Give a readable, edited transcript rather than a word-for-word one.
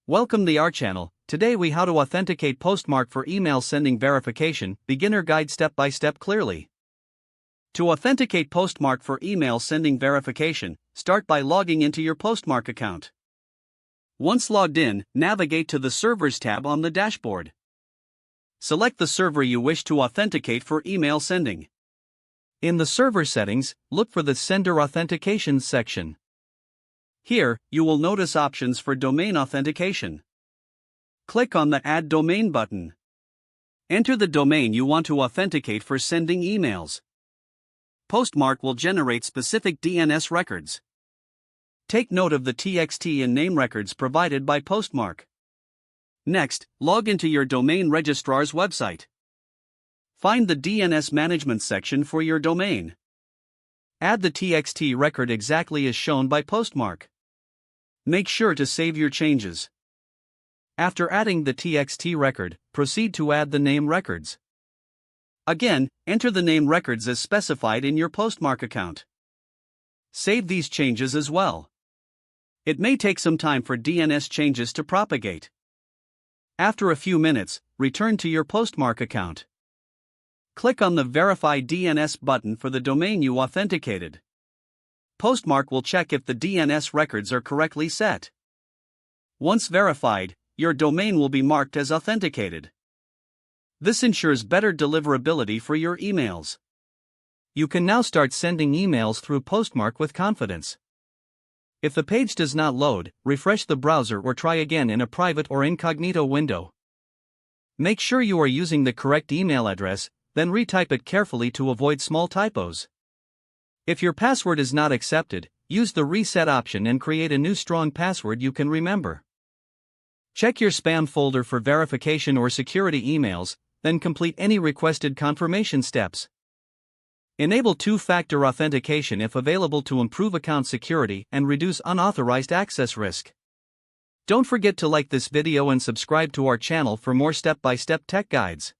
Welcome to our channel. Today we how to authenticate Postmark for email sending verification, beginner guide step by step clearly. To authenticate Postmark for email sending verification, start by logging into your Postmark account. Once logged in, navigate to the Servers tab on the dashboard. Select the server you wish to authenticate for email sending. In the server settings, look for the Sender Authentication section. Here, you will notice options for domain authentication. Click on the Add Domain button. Enter the domain you want to authenticate for sending emails. Postmark will generate specific DNS records. Take note of the TXT and name records provided by Postmark. Next, log into your domain registrar's website. Find the DNS management section for your domain. Add the TXT record exactly as shown by Postmark. Make sure to save your changes. After adding the TXT record, proceed to add the name records. Again, enter the name records as specified in your Postmark account. Save these changes as well. It may take some time for DNS changes to propagate. After a few minutes, return to your Postmark account. Click on the Verify DNS button for the domain you authenticated. Postmark will check if the DNS records are correctly set. Once verified, your domain will be marked as authenticated. This ensures better deliverability for your emails. You can now start sending emails through Postmark with confidence. If the page does not load, refresh the browser or try again in a private or incognito window. Make sure you are using the correct email address, then retype it carefully to avoid small typos. If your password is not accepted, use the reset option and create a new strong password you can remember. Check your spam folder for verification or security emails, then complete any requested confirmation steps. Enable two-factor authentication if available to improve account security and reduce unauthorized access risk. Don't forget to like this video and subscribe to our channel for more step-by-step tech guides.